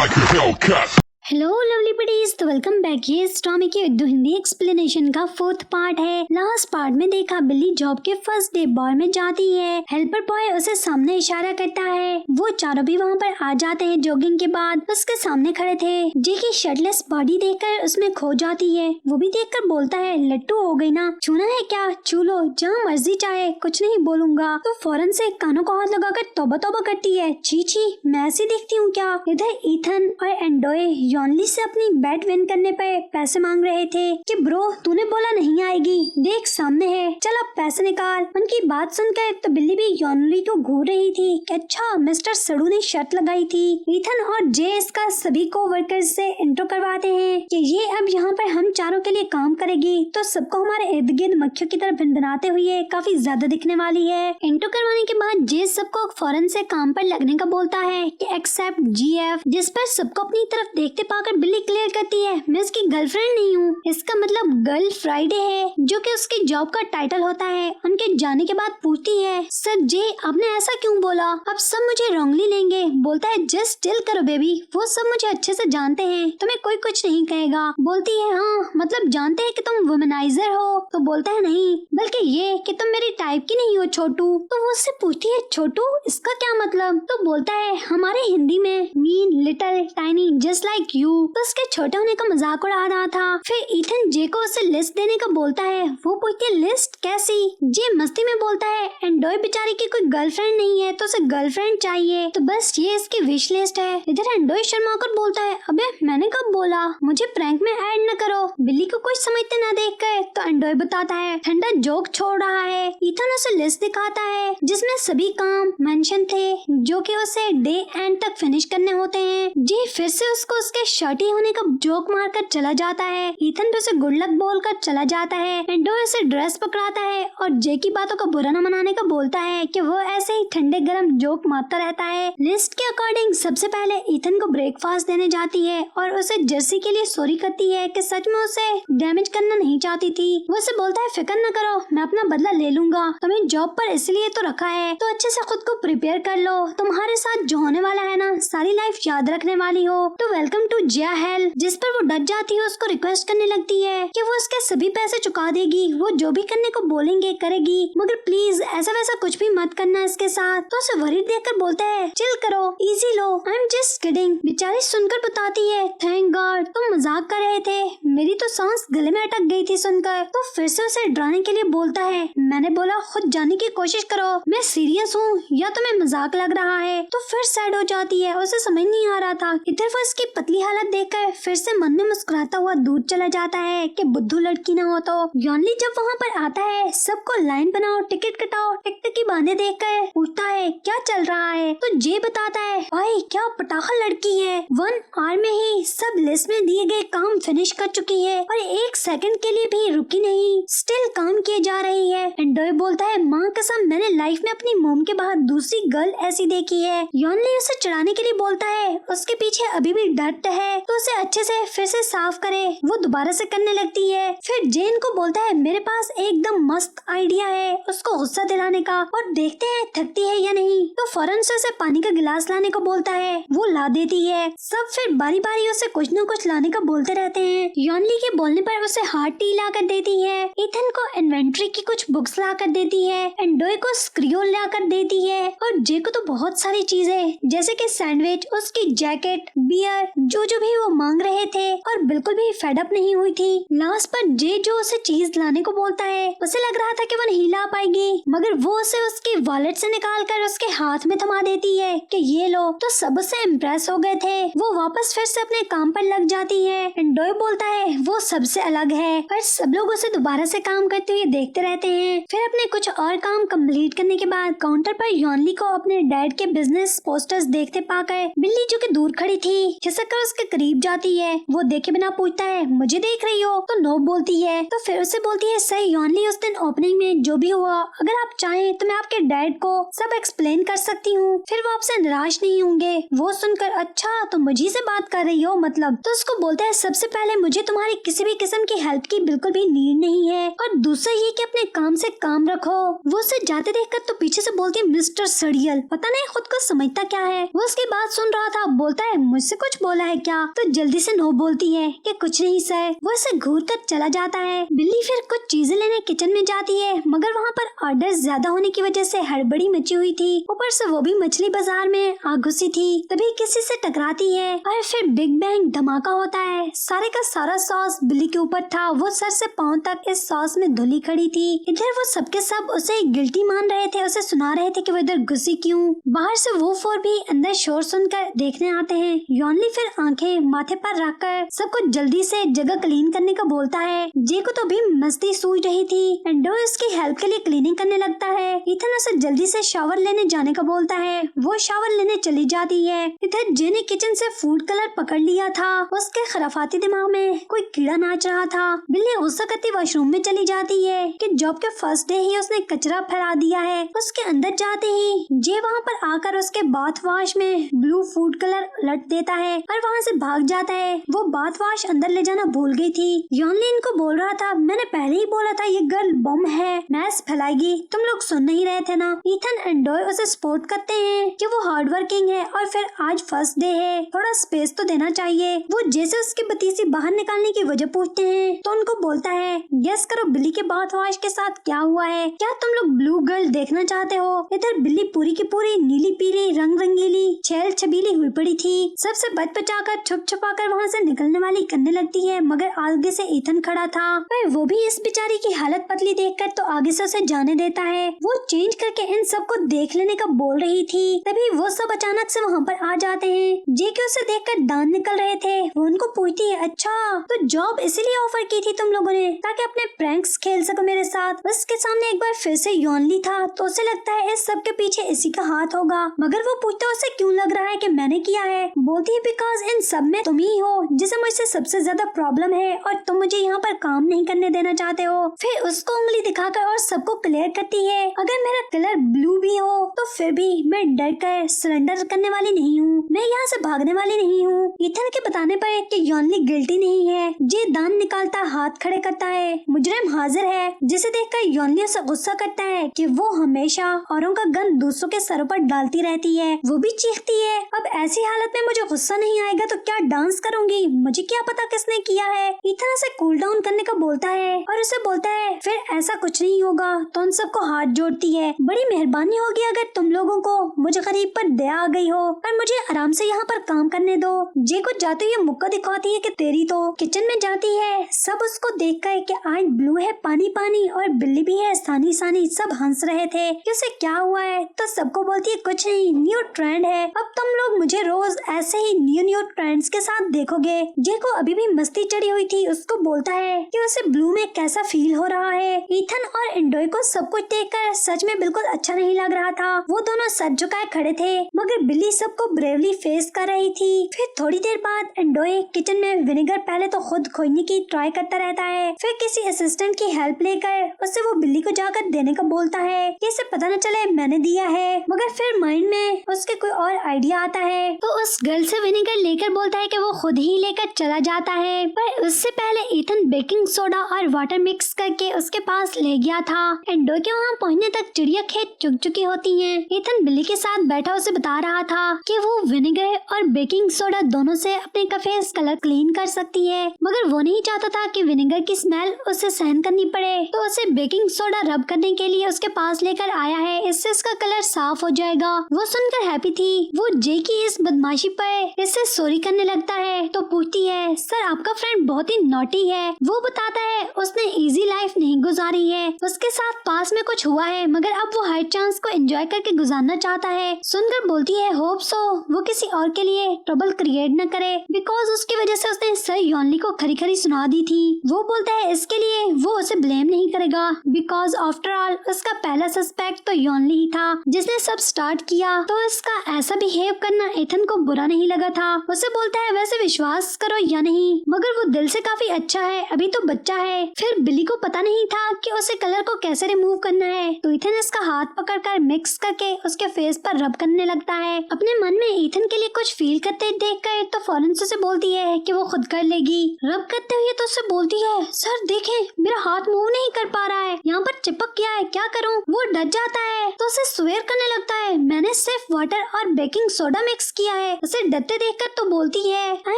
like a Hellcat. Hello lovely buddies, तो welcome back. ये Stormy की उर्दू हिंदी एक्सप्लेनेशन का 4th पार्ट है। लास्ट पार्ट में देखा बिल्ली जॉब के फर्स्ट डे बार में जाती है। हेल्पर बॉय उसे सामने इशारा करता है। वो चारों भी वहाँ पर आ जाते हैं। जॉगिंग के बाद उसके सामने खड़े थे। जे की शर्टलेस बॉडी देखकर उसमें खो जाती है। वो भी देखकर बोलता है, लट्टू हो गई ना, छूना है क्या, छू लो, जहाँ मर्जी चाहे, कुछ नहीं बोलूंगा। तो फौरन से कानों को हाथ लगाकर तौबा तौबा करती है। छी छी, मैं ऐसी दिखती हूँ क्या। इधर ईथन और एंडोए यॉनली से अपनी बैट विन करने पे पैसे मांग रहे थे कि ब्रो तूने बोला नहीं आएगी, देख सामने है, चल अब पैसे निकाल। उनकी बात सुनकर तो बिल्ली भी यॉनली को घूर रही थी कि अच्छा मिस्टर सड़ू ने शर्त लगाई थी। ईथन और जे इसका सभी को वर्कर्स से इंट्रो करवाते हैं कि ये अब यहाँ पर हम चारों के लिए काम करेगी, तो सबको हमारे इर्द गिर्द मक्खियों की तरह भिनभिनाते हुए काफी ज्यादा दिखने वाली है। इंट्रो करवाने के बाद जे सबको फौरन से काम पर लगने का बोलता है कि एक्सेप्ट जीएफ, जिस पर सबको अपनी तरफ देखते पाकर बिल्ली क्लियर करती है, मैं इसकी गर्लफ्रेंड नहीं हूँ। इसका मतलब गर्ल फ्राइडे है, जो कि उसकी जॉब का टाइटल होता है। उनके जाने के बाद पूछती है, सर जे आपने ऐसा क्यों बोला, अब सब मुझे रॉन्गली लेंगे। बोलता है जस्ट चिल करो बेबी, वो सब मुझे अच्छे से जानते हैं, तुम्हें कोई कुछ नहीं कहेगा। बोलती है हाँ मतलब जानते हैं कि तुम वुमेनाइजर हो। तो बोलता है नहीं, बल्कि ये कि तुम मेरी टाइप की नहीं हो छोटू। तो वो उससे पूछती है छोटू इसका क्या मतलब। तो बोलता है हमारे हिंदी में mean little tiny just like you. तो उसके छोटे होने का मजाक उड़ा रहा था। फिर ईथन जे को उसे लिस्ट देने का बोलता है। वो पूछती है लिस्ट कैसी। जे मस्ती में बोलता है एंडोय बेचारी की कोई गर्लफ्रेंड नहीं है तो उसे गर्लफ्रेंड चाहिए, तो बस ये इसकी विश लिस्ट है। इधर एंडोय शर्मा कर बोलता है, अबे मैंने कब बोला, मुझे प्रैंक में ऐड न करो। बिल्ली को कुछ समझते न देख कर तो एंडोय बताता है ठंडा जोक छोड़ रहा है। ईथन उसे लिस्ट दिखाता है जिसमें सभी काम मेंशन थे जो कि उसे डे एंड तक फिनिश करने होते हैं। जे फिर से उसको उसके शर्टी होने का जोक मारकर चला जाता है। ईथन भी उसे गुड लक बोलकर चला जाता है। एंडोय उसे ड्रेस पकड़ाता है और जे की बातों का बुरा न मनाने का बोलता है कि वो ऐसे ही ठंडे गरम जोक मारता रहता है। लिस्ट के अकॉर्डिंग सबसे पहले ईथन को ब्रेकफास्ट देने जाती है और उसे जर्सी के लिए सॉरी करती है कि सच में उसे डैमेज करना नहीं चाहती थी। वो उसे बोलता है फिक्र न करो, मैं अपना बदला ले लूंगा, तुम्हें जॉब पर इसलिए तो रखा है, तो अच्छे से खुद को प्रिपेयर कर लो, तुम्हारे साथ जो होने वाला है ना सारी लाइफ याद रखने वाली हो। तो वेलकम टू जिया हेल। जिस पर वो डर जाती है, उसको रिक्वेस्ट करने लगती है कि वो उसके सभी पैसे चुका देगी, वो जो भी करने को बोलेंगे करेगी, मगर प्लीज ऐसा वैसा कुछ भी मत करना इसके साथ। तो उसे वरीड देखकर बोलता है चिल करो, easy low, I am just kidding. बेचारी सुनकर बताती है थैंक गॉड तुम मजाक कर रहे थे, मेरी तो सांस गले में अटक गई थी सुनकर। तो फिर से उसे डराने के लिए बोलता है, मैंने बोला खुद जाने की कोशिश करो, मैं सीरियस हूँ या तुम्हें मजाक लग रहा है। तो फिर सैड हो जाती है, उसे समझ नहीं आ रहा था। इधर वो इसकी पतली हालत देखकर फिर से मन में मुस्कुराता हुआ दूर चला जाता है कि बुद्धू लड़की ना हो। तो यॉनली जब वहाँ पर आता है, सबको लाइन बनाओ, टिकट कटाओ, टिकट की बांधे देखकर पूछता है क्या चल रहा है। तो जे बताता है भाई क्या पटाखा लड़की है, 1 आवर में ही सब लिस्ट में दिए गए काम फिनिश कर चुकी है और 1 सेकंड के लिए भी रुकी नहीं, स्टिल काम किए जा रही है। एंडोय बोलता है माँ कसम मैंने लाइफ में अपनी मोम के बाद दूसरी गर्ल ऐसी देखी है। यॉनली उसे चढ़ाने के लिए बोलता है उसके पीछे अभी भी डर्ट है तो उसे अच्छे से फिर से साफ करे। वो दोबारा से करने लगती है। फिर जेन को बोलता है मेरे पास एकदम मस्त आइडिया है उसको गुस्सा दिलाने का, और देखते हैं थकती है या नहीं। तो फौरन से उसे पानी का गिलास लाने को बोलता है, वो ला देती है। सब फिर बारी बारी उसे कुछ न कुछ लाने का बोलते रहते हैं। यॉनली के बोलने पर उसे हार्ड टी ला कर देती है। ईथन को इन्वेंट्री की कुछ बुक्स ला कर देती है। एंडोय को स्क्रियोल ला कर देती है और जे को तो बहुत सारी चीजें जैसे कि सैंडविच, उसकी जैकेट, बियर, जो जो भी वो मांग रहे थे, और बिल्कुल भी फेड अप नहीं हुई थी। लास्ट पर जे जो उसे चीज लाने को बोलता है, उसे लग रहा था कि वो नहीं ला पाएगी, मगर वो उसे उसकी वॉलेट से निकाल कर उसके हाथ में थमा देती है कि ये लो। तो सब उससे इम्प्रेस हो गए थे। वो वापस फिर से अपने काम पर लग जाती है। एंडोय बोलता है वो सबसे अलग है, पर सब लोग उसे दोबारा से काम करते हुए देखते रहते हैं। फिर अपने कुछ और काम कंप्लीट करने के बाद काउंटर पर यॉनली को अपने डैड के बिजनेस पोस्टर्स देखते पाकर बिल्ली जो कि दूर खड़ी थी खिसक कर उसके करीब जाती है। वो देखे बिना पूछता है मुझे देख रही हो, तो नो बोलती है। तो फिर उसे बोलती है सही यॉनली उस दिन ओपनिंग में जो भी हुआ, अगर आप चाहें तो तो मैं आपके डैड को सब एक्सप्लेन कर सकती हूँ, फिर वो आपसे निराश नहीं होंगे। वो सुनकर अच्छा तो मुझे से बात कर रही हो मतलब, तो उसको बोलता है सबसे पहले मुझे तुम्हारी किसी भी किस्म की हेल्प की बिल्कुल भी नीड नहीं है, और दूसरा ये कि अपने काम से काम रखो। वो उसे जाते देखकर तो पीछे से बोलती है मिस्टर सड़ियल, पता नहीं खुद को समझता क्या है। वो उसकी बात सुन रहा था, बोलता है मुझसे कुछ बोला है क्या, तो जल्दी से नो बोलती है कि कुछ नहीं सर। वो इसे घूर कर चला जाता है। बिल्ली फिर कुछ चीजें लेने किचन में जाती है, मगर वहाँ पर ऑर्डर ज्यादा होने की वजह से हड़बड़ी मची हुई थी। ऊपर से वो भी मछली बाजार में आ घुसी थी, तभी किसी से टकराती है और फिर बिग बैंग धमाका होता है। सारे का सारा सॉस बिल्ली के ऊपर था। वो सर से पांव तक इस सॉस में धुली खड़ी थी। इधर वो सबके सब उसे गिल्टी मान रहे थे, उसे सुना रहे थे कि वो इधर घुसी क्यों। बाहर से वो फोर भी अंदर शोर सुनकर देखने आते हैं। यॉनली फिर आंखें माथे पर रखकर सबको जल्दी से जगह क्लीन करने का बोलता है। जे को तो भी मस्ती सूझ रही थी। एंडो इसकी हेल्प के लिए क्लीनिंग करने लगता है। इथन उसे जल्दी से शावर लेने जाने का बोलता है। वो शावर लेने चली जाती है। इधर जे ने किचन से फूड कलर पकड़ लिया था। उसके खराफाती दिमाग में कोई कीड़ा नाच रहा था। बिल्ली गुस्सा करती वॉशरूम में चली जाती है कि जॉब के फर्स्ट डे ही उसने कचरा फैला दिया है। उसके अंदर जाते ही जे वहाँ पर आकर उसके बाथ वॉश में ब्लू फूड कलर लट देता है और वहाँ से भाग जाता है। वो बाथ वॉश अंदर ले जाना भूल गई थी। यॉनली इनको बोल रहा था मैंने पहले ही बोला था ये गर्ल बम है, मैस फैलाएगी, तुम लोग सुन नहीं रहे थे ना। इथन एंड डॉय उसे सपोर्ट करते हैं कि वो हार्ड वर्किंग है और फिर आज फर्स्ट डे है, थोड़ा स्पेस तो देना चाहिए। वो जैसे उसकी भतीजी बाहर निकालने की वजह पूछते हैं तो उनको बोलता है गेस करो बिल्ली के बाथ वॉश के साथ क्या हुआ है, क्या तुम लोग ब्लू गर्ल देखना चाहते हो। इधर बिल्ली पूरी की पूरी नीली पीली रंग रंगीली छेल छबीली हुई पड़ी थी। सबसे बच बचाकर छुप छुपाकर वहाँ से निकलने वाली करने लगती है, मगर आगे से इथन खड़ा था। वो भी इस बेचारी की हालत पतली देखकर तो आगे से उसे जाने देता है। वो चेंज करके इन सबको देख लेने का बोल रही थी, तभी वो सब अचानक से वहाँ पर आ जाते हैं। जे के उसे देखकर दांत निकल रहे थे। वो उनको पूछती है अच्छा तो जॉब इसीलिए ऑफर की थी तुम लोगों ने ताकि अपने प्रैंक्स खेल सको मेरे साथ। उसके सामने एक बार फिर से यॉनली था तो उसे लगता है इस सब के पीछे इसी का हाथ होगा, मगर वो पूछता उसे क्यों लग रहा है कि मैंने किया है। बोलती है बिकॉज इन सब में तुम ही हो जिसे मुझसे सबसे ज्यादा प्रॉब्लम है और तुम मुझे यहाँ पर काम नहीं करने देना चाहते हो। फिर उसको उंगली दिखाकर और सबको क्लियर करती है अगर मेरा कलर ब्लू भी हो तो फिर भी मैं डर कर सरेंडर करने वाली नहीं हूँ, मैं यहाँ से भागने वाली नहीं हूँ। इथन के बताने पर कि यॉनली गिल्टी नहीं है। जे दांत निकालता हाथ खड़े करता है। मुजरिम हाजिर है, जिसे देखकर यॉनली उसे गुस्सा करता है कि वो हमेशा औरों का गन दूसरों के सरों पर डालती रहती है। वो भी चीखती है अब ऐसी हालत में मुझे गुस्सा नहीं आएगा तो क्या डांस करूंगी, मुझे क्या पता किसने किया है। इथन उसे कूल डाउन करने का बोलता है और उसे बोलता है फिर ऐसा कुछ नहीं होगा तो उन सबको हाथ जोड़ती है। बड़ी मेहरबानी होगी अगर तुम लोगों को मुझे गरीब पर दया आ गई हो और मुझे आराम से यहाँ पर काम करने दो। जे को जाते हुए मुक्का दिखाती है कि तेरी तो। किचन में जाती है, सब उसको देखकर कि आज ब्लू है पानी पानी और बिल्ली भी है सानी सानी, सब हंस रहे थे कि उसे क्या हुआ है तो सबको बोलती है कुछ नहीं, न्यू ट्रेंड है, अब तुम लोग मुझे रोज ऐसे ही न्यू ट्रेंड्स के साथ देखोगे। जे को अभी भी मस्ती चढ़ी हुई थी, उसको बोलता है कि उसे ब्लू में कैसा फील हो रहा है। इथन और एंडोय को सब कुछ देखकर सच में बिल्कुल अच्छा नहीं लग रहा था। वो दोनों सर झुकाए खड़े थे, मगर बिल्ली सबको ब्रेवली फेस कर रही थी। फिर थोड़ी देर बाद एंडोय किचन में विनेगर पहले तो खुद खोलने की ट्राई करता रहता है, फिर किसी असिस्टेंट की हेल्प लेकर उससे वो बिल्ली को जाकर देने का बोलता है कि इसे पता न चले मैंने दिया है। मगर फिर माइंड में उसके कोई और आइडिया आता है तो उस गर्ल से विनेगर लेकर बोलता है कि वो खुद ही लेकर चला जाता है। पर उससे पहले इथन बेकिंग सोडा और वाटर मिक्स करके उसके पास ले गया था। एंडोय के वहाँ पहुँचने तक चिड़िया खेत चुग चुकी होती है। इथन बिल्ली के साथ बैठा उसे बता रहा था कि वो विनेगर और बेकिंग सोडा दोनों से अपने कफेस कलर क्लीन कर सकती है, मगर वो नहीं चाहता था कि विनेगर की स्मेल उसे सहन करनी पड़े, तो उसे बेकिंग सोडा रब करने के लिए उसके पास लेकर आया है, इससे इसका कलर साफ हो जाएगा। वो सुनकर हैप्पी थी। वो जे की इस बदमाशी पर इससे सॉरी करने लगता है तो पूछती है सर आपका फ्रेंड बहुत ही नॉटी है। वो बताता है उसने इजी लाइफ नहीं गुजारी है, उसके साथ पास में कुछ हुआ है मगर अब वो हर चांस को एंजॉय करके गुजारना चाहता है। सुनकर बोलती है होप सो वो किसी और के लिए ट्रबल क्रिएट न करे, बिकॉज उसकी वजह से उसने सर यॉनली को खरी खरी सुना दी थी। वो बोलता है इसके लिए वो उसे ब्लेम नहीं करेगा, बिकॉज आफ्टर ऑल उसका पहला सस्पेक्ट तो यॉनली ही था जिसने सब स्टार्ट किया, तो इसका ऐसा बिहेव करना इथन को बुरा नहीं लगा था। उसे बोलता है वैसे विश्वास करो या नहीं, मगर वो दिल से काफी अच्छा है, अभी तो बच्चा है। फिर बिल्ली को पता नहीं था कि उसे कलर को कैसे रिमूव करना है, तो ईथन इसका हाथ पकड़कर मिक्स करके उसके फेस पर रब करने लगता है। अपने मन में ईथन के लिए कुछ फील करते देखकर तो फौरन से उसे बोलती है कि वो खुद कर लेगी। रब करते हुए तो उससे बोलती है, सर देखें मेरा हाथ मूव नहीं कर पा रहा है, यहाँ पर चिपक गया है, क्या करूँ? वो डर जाता है तो उसे स्वेयर करने लगता है, मैंने सिर्फ वाटर और बेकिंग सोडा मिक्स किया है। उसे डरते देखकर तो बोलती है, आई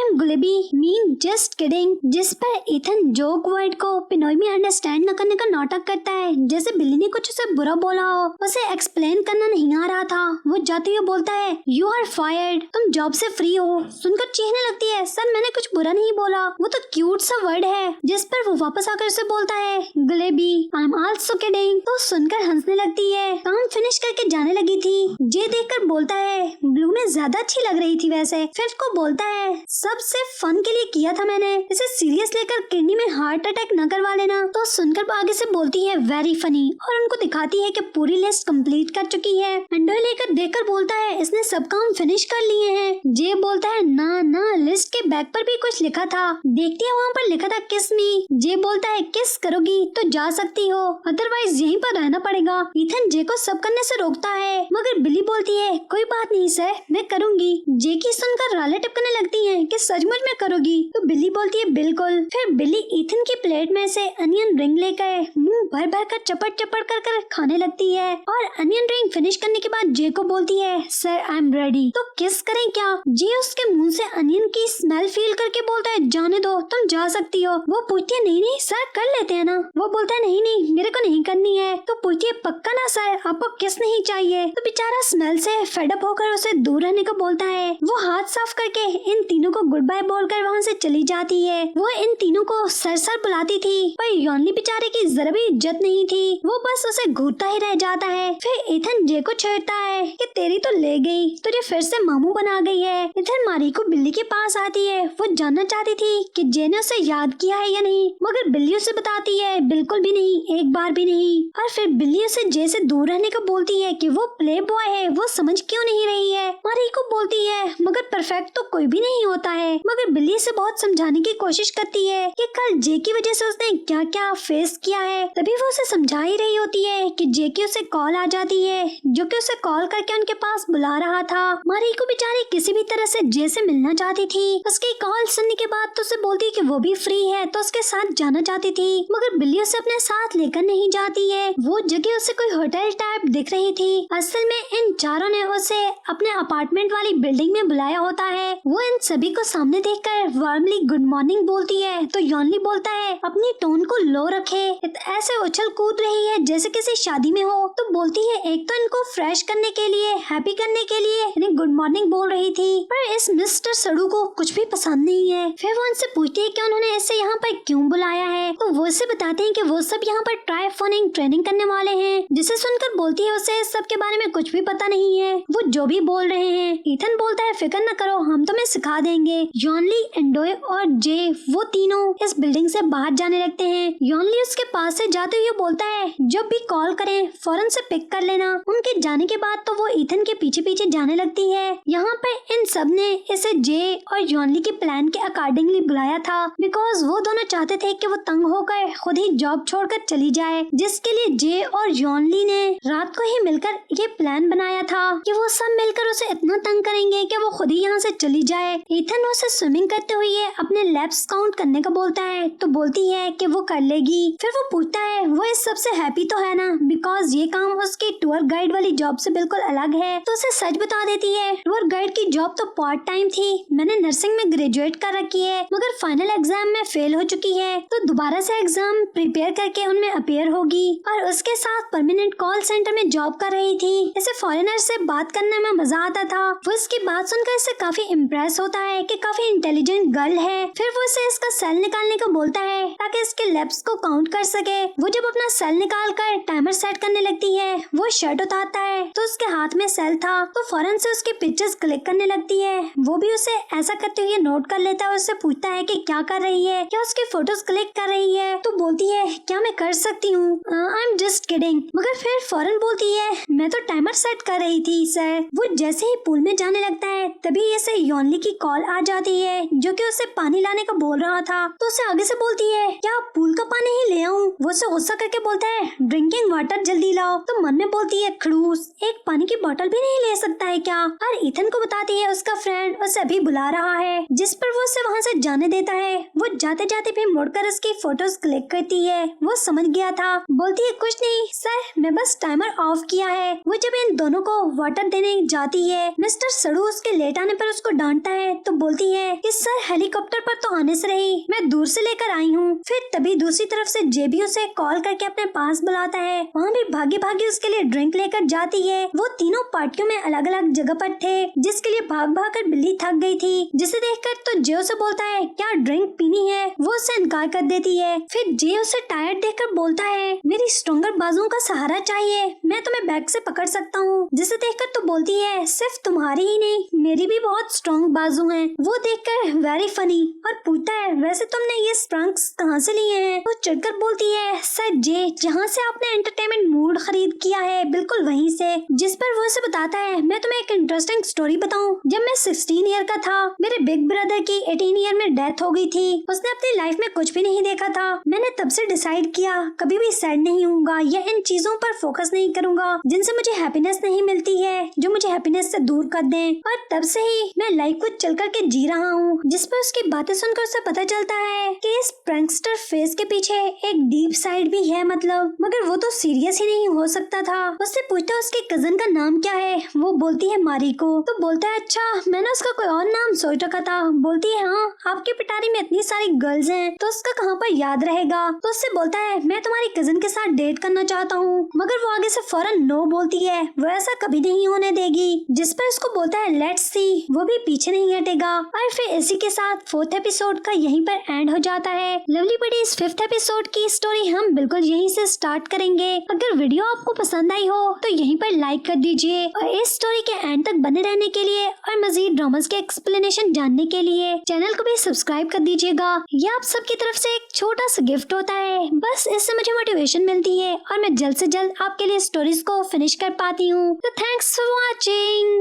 एम गुलेबी, मीन जस्ट किडिंग। जिस पर ईथन जोक वर्ड को पिनोई में अंडरस्टैंड न करने का नाटक करता है, जैसे बिल्ली ने कुछ उसे बुरा बोला हो। उसे एक्सप्लेन करना नहीं आ रहा था। वो जाते हुए बोलता है, यू आर फायर्ड, तुम जॉब से फ्री हो। सुनकर चीखने लगती है, सर मैंने कुछ बुरा नहीं बोला, वो तो क्यूट सा वर्ड है। जिस पर वो वापस आकर उसे बोलता है, गुलेबी आई एम आल्सो किडिंग। तो सुनकर हंसने लगती है। काम फिनिश करके जाने लगी थी। जे देखकर बोलता है, ब्लू में ज्यादा अच्छी लग रही थी वैसे। फिर को बोलता है, सब सिर्फ फन के लिए किया था मैंने, इसे सीरियस लेकर किडनी में हार्ट अटैक न करवा लेना। तो सुनकर आगे से बोलती है, वेरी फनी, और उनको दिखाती है कि पूरी लिस्ट कंप्लीट कर चुकी है। एंडोय लेकर देखकर बोलता है, इसने सब काम फिनिश कर लिए हैं। जे बोलता है, ना लिस्ट के बैक पर भी कुछ लिखा था। देखती है वहाँ पर लिखा था किस मी। जे बोलता है, किस करोगी तो जा सकती हो, अदरवाइज यहीं पर रहना पड़ेगा। ईथन जे को सब करने से रोकता है, मगर बिली बोलती है, कोई बात नहीं सर, मैं करूंगी। जे की सुनकर राले टपकने लगती हैं कि सचमुच में करोगी? तो बिली बोलती है, बिल्कुल। फिर बिली ईथन की प्लेट में से अनियन रिंग लेकर मुंह भर भर कर चपट कर खाने लगती है। और अनियन रिंग फिनिश करने के बाद जे को बोलती है, सर आई एम रेडी, तो किस करें क्या? जे उसके मुंह से अनियन की स्मेल फील करके बोलता है, जाने दो, तुम जा सकती हो। वो पूछती है, नहीं सर कर लेते हैं ना। वो बोलता है, नहीं मेरे को नहीं करनी है। तो पूछती है, पक्का ना सर, आपको किस नहीं चाहिए? तो बेचारा स्मेल से फेडअप होकर उसे दूर रहने को बोलता है। वो हाथ साफ करके इन तीनों को गुड बाय बोलकर वहाँ से चली जाती है। वो इन तीनों को सर बुलाती थी, पर योनली बेचारे की जरा भी इज्जत नहीं थी। वो बस उसे घूरता ही रह जाता है। फिर ईथन जे को छेड़ता है कि तेरी तो ले गई, तुझे फिर से मामू बना गई है। ईथन मारी को बिल्ली के पास आती है। वो जानना चाहती थी कि जे ने उसे याद किया है या नहीं, मगर बिल्ली उसे बताती है, बिल्कुल भी नहीं, एक बार भी नहीं। और फिर बिल्ली उसे जे से दूर रहने को बोलती है कि वो प्ले बॉय है, वो समझ क्यों नहीं रही है। मारी को बोलती है, मगर परफेक्ट तो कोई भी नहीं होता है। मगर बिल्ली से बहुत समझाने की कोशिश करती है कि कल जे की वजह से उसने क्या क्या फेस किया है। तभी वो उसे समझा ही रही होती है कि जे की उसे कॉल आ जाती है, जो कि उसे कॉल करके उनके पास बुला रहा था। मारी को बेचारी किसी भी तरह से जे से मिलना चाहती थी। उसकी कॉल सुनने के बाद तो उसे बोलती कि वो भी फ्री है, तो उसके साथ जाना चाहती थी। मगर बिल्ली उसे अपने साथ लेकर नहीं जाती है। वो जगह उसे कोई होटल टाइप दिख रही थी। असल में इन चारों ने उसे अपने अपार्टमेंट वाली बिल्डिंग में बुलाया होता है। वो इन सभी को सामने देखकर वार्मली गुड मॉर्निंग बोलती है, तो योनली बोलता है, अपनी टोन को लो रखे, ऐसे उछल कूद रही है जैसे किसी शादी में हो। तो बोलती है, एक तो इनको फ्रेश करने के लिए, हैप्पी करने के लिए इन्हें गुड मॉर्निंग बोल रही थी, पर इस मिस्टर सड़ू को कुछ भी पसंद नहीं है। फिर वो उनसे पूछती है कि उन्होंने इसे यहाँ पर क्यों बुलाया है। तो वो उसे बताते हैं कि वो सब यहाँ पर ट्राइफोनिंग ट्रेनिंग करने वाले हैं। जिसे सुनकर बोलती है, उसे इस सब के बारे में कुछ भी पता नहीं है, वो जो भी बोल रहे हैं। ईथन बोलता है, फिक्र न करो, हम तुम्हें सिखा देंगे। योनली, एंडोय और जे वो तीनों इस बिल्डिंग से बाहर जाने लगते हैं। योनली उसके पास से जाते हुए बोलता है, जब भी कॉल करें फौरन से पिक कर लेना। उनके जाने के बाद तो वो ईथन के पीछे पीछे जाने लगती है। यहाँ पर इन सब ने इसे जे और योनली के प्लान के अकॉर्डिंगली बुलाया था, बिकॉज वो दोनों चाहते थे कि वो तंग होकर खुद ही जॉब छोड़कर चली जाए, जिसके लिए जे और योनली ने रात को ही मिलकर ये प्लान बनाया था कि वो सब मिलकर उसे इतना तंग करेंगे कि वो खुद ही यहाँ से चली जाए। ईथन उसे स्विमिंग करते हुए अपने लैप्स काउंट करने का बोलता है, तो बोलती है कि वो कर लेगी। फिर वो पूछता है, वो इस सब से हैप्पी तो है ना, बिकॉज ये काम उसकी टूर गाइड वाली जॉब से बिल्कुल अलग है। तो उसे सच बता देती है, टूर गाइड की जॉब तो पार्ट टाइम थी, मैंने नर्सिंग में ग्रेजुएट कर रखी है, मगर फाइनल एग्जाम में फेल हो चुकी है, तो दोबारा से एग्जाम प्रिपेयर करके उनमें अपीयर होगी। और उसके साथ परमानेंट कॉल सेंटर में जॉब कर रही थी। इसे फॉरेनर से बात करने में मजा आता था। वो इसकी बात सुनकर इससे काफी इम्प्रेस होता है कि काफी इंटेलिजेंट गर्ल है। फिर वो इसे इसका सेल निकालने को बोलता है ताकि इसके लैप्स को काउंट कर सके। वो जब अपना सेल निकाल कर टाइमर सेट करने लगती है, वो शर्ट उतारता है तो उसके हाथ में सेल था, तो फौरन से उसकी पिक्चर्स क्लिक करने लगती है। वो भी उसे ऐसा करते हुए नोट कर लेता है। उससे पूछता है कि क्या कर रही है, क्या उसकी फोटोज क्लिक कर रही है। तो बोलती है, क्या मैं कर सकती हूँ, आई एम जस्ट किडिंग। मगर फिर फौरन बोलती है, मैं तो टाइमर सेट शिकायत कर रही थी सर। वो जैसे ही पूल में जाने लगता है तभी ऐसे योनली की कॉल आ जाती है जो कि उसे पानी लाने का बोल रहा था। तो उसे आगे से बोलती है क्या आप पूल का पानी ही ले आऊं? वो उसे गुस्सा करके बोलता है ड्रिंकिंग वाटर जल्दी लाओ। तो मन में बोलती है खड़ूस, एक पानी की बोतल भी नहीं ले सकता है क्या? और इथन को बताती है उसका फ्रेंड उसे अभी बुला रहा है, जिस पर वो उसे वहाँ से जाने देता है। वो जाते जाते भी मुड़कर उसकी फोटोज क्लिक करती है। वो समझ गया था। बोलती है कुछ नहीं सर, मैं बस टाइमर ऑफ किया है। वो जब इन दोनों को वाटर देने जाती है, मिस्टर सड़ू उसके लेट आने पर उसको डांटता है। तो बोलती है कि सर हेलीकॉप्टर पर तो आने से रही, मैं दूर से लेकर आई हूँ। फिर तभी दूसरी तरफ से जेबी उसे कॉल करके अपने पास बुलाता है। वहाँ भी भागी भागी उसके लिए ड्रिंक लेकर जाती है। वो तीनों पार्टियों में अलग अलग जगह पर थे, जिसके लिए भाग भाग कर बिल्ली थक गई थी। जिसे देखकर तो जे उसे बोलता है क्या ड्रिंक पीनी है? वो उसे इनकार कर देती है। फिर जे उसे टायर्ड देखकर बोलता है मेरी स्ट्रॉन्गर बाजुओं का सहारा चाहिए, मैं तुम्हें बैक से पकड़ सकता हूँ। जिसे देखकर तो बोलती है सिर्फ तुम्हारी ही नहीं मेरी भी बहुत स्ट्रॉन्ग बाजू हैं। वो देखकर वेरी फनी और पूछता है वैसे तुमने ये स्प्रंग्स कहाँ से लिए हैं? वो चिढ़कर बोलती है सर जे, जहाँ से आपने एंटरटेनमेंट मूड खरीद किया है बिल्कुल वहीं से। जिस पर वो उसे बताता है मैं तुम्हें एक इंटरेस्टिंग स्टोरी बताऊं। जब मैं 16 ईयर का था मेरे बिग ब्रदर की 18 ईयर में डेथ हो गई थी। उसने अपनी लाइफ में कुछ भी नहीं देखा था। मैंने तब से डिसाइड किया कभी भी सैड नहीं होऊंगा या इन चीजों पर फोकस नहीं करूंगा जिनसे मुझे हैप्पीनेस नहीं मिलती है, जो मुझे हैप्पीनेस से दूर कर दें। और तब से ही मैं लाइफ को चल करके जी रहा हूँ। जिस पर उसकी बातें सुनकर उसे पता चलता है कि इस प्रैंकस्टर फेस के पीछे एक डीप साइड भी है मतलब, मगर वो तो सीरियस ही नहीं हो सकता था। उससे पूछता है उसके कजन का नाम क्या है? वो बोलती है मारिको। तो बोलता है अच्छा, मैंने उसका कोई और नाम सोच रखा था। बोलती है हाँ, आपकी पिटारी में इतनी सारी गर्ल्स हैं तो उसका कहाँ पर याद रहेगा। तो उससे बोलता है मैं तुम्हारी कजन के साथ डेट करना चाहता हूँ, मगर वो आगे से फौरन नो बोलती है, वो ऐसा कभी नहीं होने देगी। जिस पर उसको बोलता है लेट्स सी, वो भी पीछे नहीं हटेगा। और फिर इसी के साथ 4th एपिसोड का यहीं पर एंड हो जाता है। लवली बडीज 5th एपिसोड की स्टोरी हम बिल्कुल यहीं से स्टार्ट करेंगे। अगर वीडियो आपको पसंद आई हो तो यहीं पर लाइक कर दीजिए और इस स्टोरी के एंड तक बने रहने के लिए और मजीद ड्रामास के एक्सप्लेनेशन जानने के लिए चैनल को भी सब्सक्राइब कर दीजिएगा। ये आप सबकी तरफ से एक छोटा सा गिफ्ट होता है, बस इससे मुझे मोटिवेशन मिलती है और मैं जल्द से जल्द आपके लिए स्टोरीज को फिनिश कर पाती हूँ। तो थैंक्स फॉर वॉचिंग।